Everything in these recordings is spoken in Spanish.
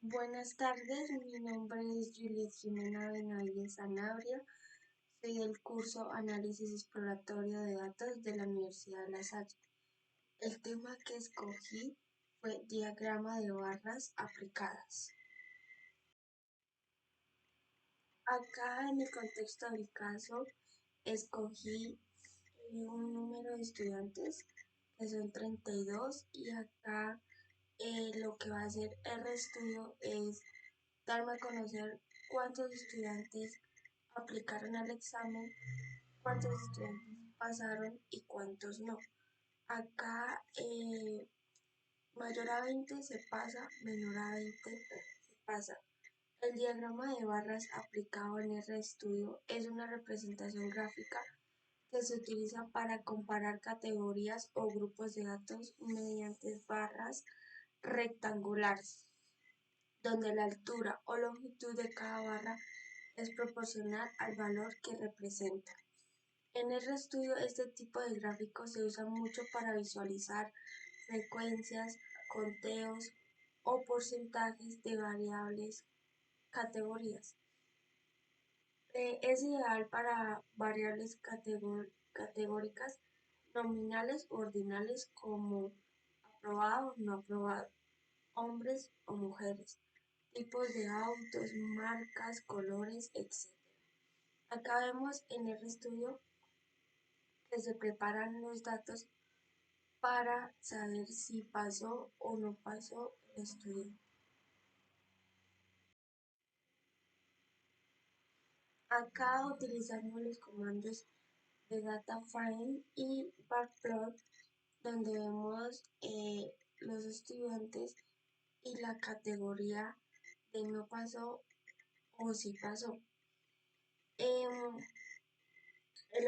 Buenas tardes, mi nombre es Juliet Jimena Benavides Sanabria, soy del curso Análisis Exploratorio de Datos de la Universidad de La Salle. El tema que escogí fue diagrama de barras aplicadas. Acá en el contexto del caso escogí un número de estudiantes que son 32 y acá lo que va a hacer RStudio es darme a conocer cuántos estudiantes aplicaron al examen, cuántos estudiantes pasaron y cuántos no. Acá mayor a 20 se pasa, menor a 20 se pasa. El diagrama de barras aplicado en RStudio es una representación gráfica que se utiliza para comparar categorías o grupos de datos mediante barras rectangulares, donde la altura o longitud de cada barra es proporcional al valor que representa. En RStudio este tipo de gráficos se usa mucho para visualizar frecuencias, conteos o porcentajes de variables categorías. Es ideal para variables categóricas nominales u ordinales como aprobado, no aprobado, hombres o mujeres, tipos de autos, marcas, colores, etc. Acá vemos en RStudio que se preparan los datos para saber si pasó o no pasó el estudio. Acá utilizamos los comandos de DataFrame y BarPlot, donde vemos los estudiantes y la categoría de no pasó o sí pasó. El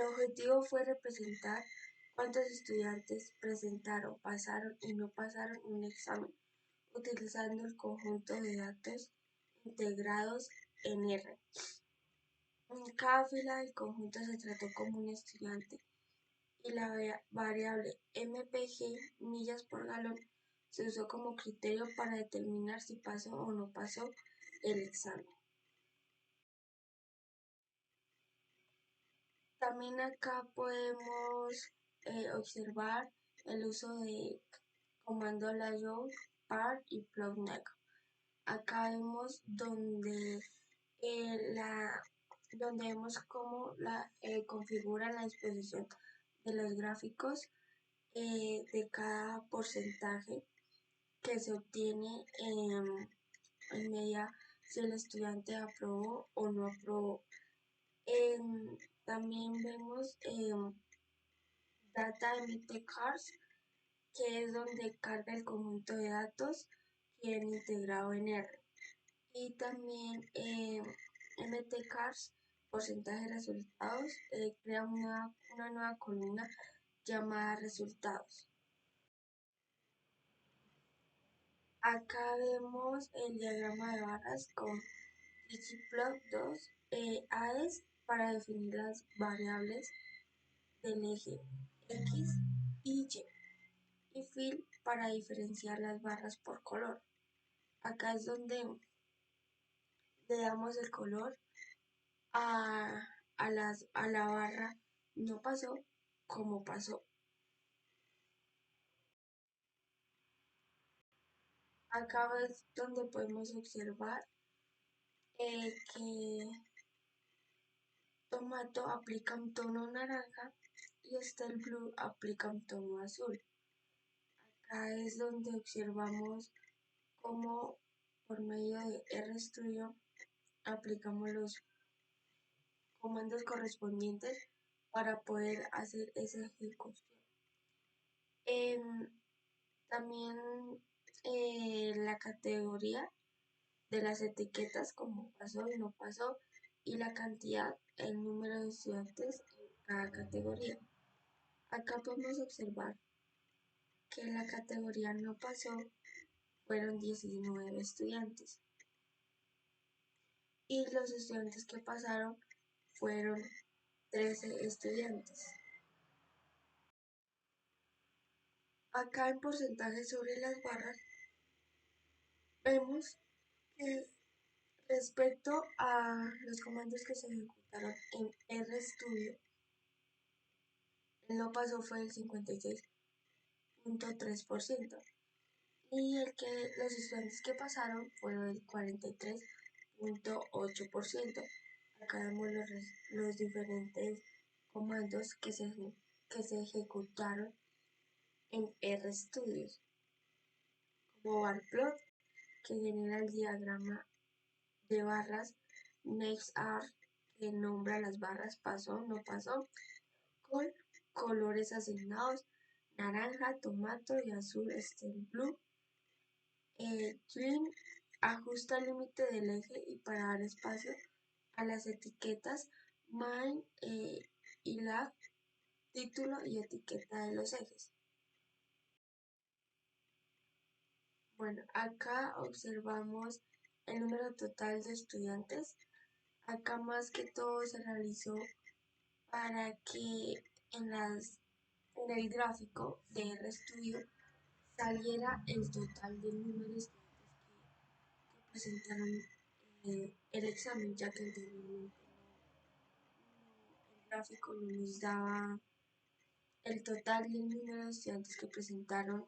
objetivo fue representar cuántos estudiantes presentaron, pasaron y no pasaron un examen, utilizando el conjunto de datos integrados en R. En cada fila del conjunto se trató como un estudiante y la variable mpg, millas por galón, se usó como criterio para determinar si pasó o no pasó el examen. También acá podemos observar el uso de comando layout, par y plot negro. Acá vemos donde vemos cómo configuran la disposición de los gráficos de cada porcentaje que se obtiene en medida si el estudiante aprobó o no aprobó. También vemos Data MT-Cars, que es donde carga el conjunto de datos que viene integrado en R. Y también MT-Cars, porcentaje de resultados, crea una nueva columna llamada resultados. Acá vemos el diagrama de barras con ggplot2, AES para definir las variables del eje X y Y fill para diferenciar las barras por color. Acá es donde le damos el color a la barra no pasó como pasó. Acá es donde podemos observar que tomato aplica un tono naranja y el blue aplica un tono azul. Acá es donde observamos cómo por medio de RStudio aplicamos los comandos correspondientes para poder hacer esa ejecución. También la categoría de las etiquetas como pasó y no pasó y la cantidad, el número de estudiantes en cada categoría. Acá podemos observar que en la categoría no pasó fueron 19 estudiantes y los estudiantes que pasaron fueron 13 estudiantes. Acá en porcentaje sobre las barras vemos Eh, Respecto a los comandos que se ejecutaron en RStudio, el no pasó fue el 56.3% y los estudiantes que pasaron fueron el 43.8%. Acá vemos los diferentes comandos que se ejecutaron en RStudio, como varplot, que genera el diagrama de barras, nextArg, que nombra las barras pasó, no pasó, con colores asignados, naranja, tomato y azul, blue. Twin ajusta el límite del eje y para dar espacio a las etiquetas main y lag, título y etiqueta de los ejes. Bueno, acá observamos el número total de estudiantes. Acá más que todo se realizó para que en el gráfico de RStudio saliera el total del número de estudiantes que presentaron el examen, ya que anteriormente el gráfico no nos daba el total del número de estudiantes que presentaron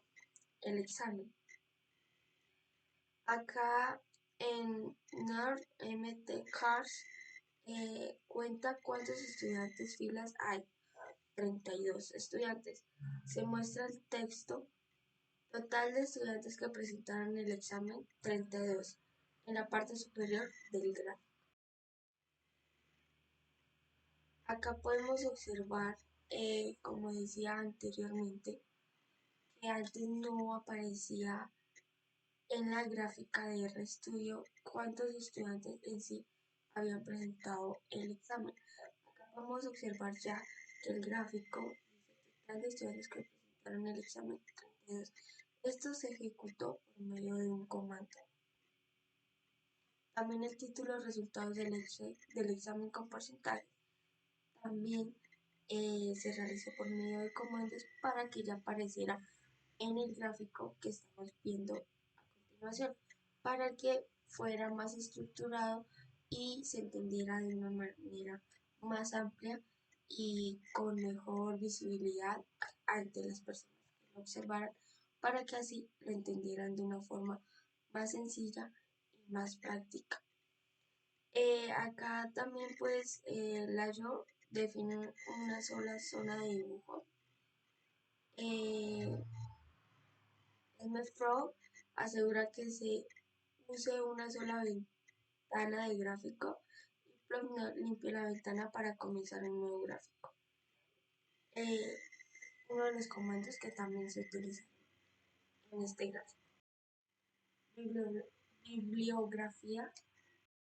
el examen. Acá en NERD MT Cars cuenta cuántos estudiantes filas hay. 32 estudiantes. Se muestra el texto total de estudiantes que presentaron el examen, 32, en la parte superior del gráfico. Acá podemos observar, como decía anteriormente, que antes no aparecía en la gráfica de RStudio cuántos estudiantes en sí habían presentado el examen. Acá podemos observar ya que el gráfico dice total de estudiantes que presentaron el examen, 32. Esto se ejecutó por medio de un comando. También el título resultados del examen con porcentaje también se realizó por medio de comandos para que ya apareciera en el gráfico que estamos viendo a continuación, para que fuera más estructurado y se entendiera de una manera más amplia y con mejor visibilidad ante las personas que lo observaran, para que así lo entendieran de una forma más sencilla y más práctica. Acá también pues Layo define una sola zona de dibujo. MFROG asegura que se use una sola ventana de gráfico y Plugno limpia la ventana para comenzar un nuevo gráfico. Uno de los comandos que también se utiliza en este gráfico. Bibliografía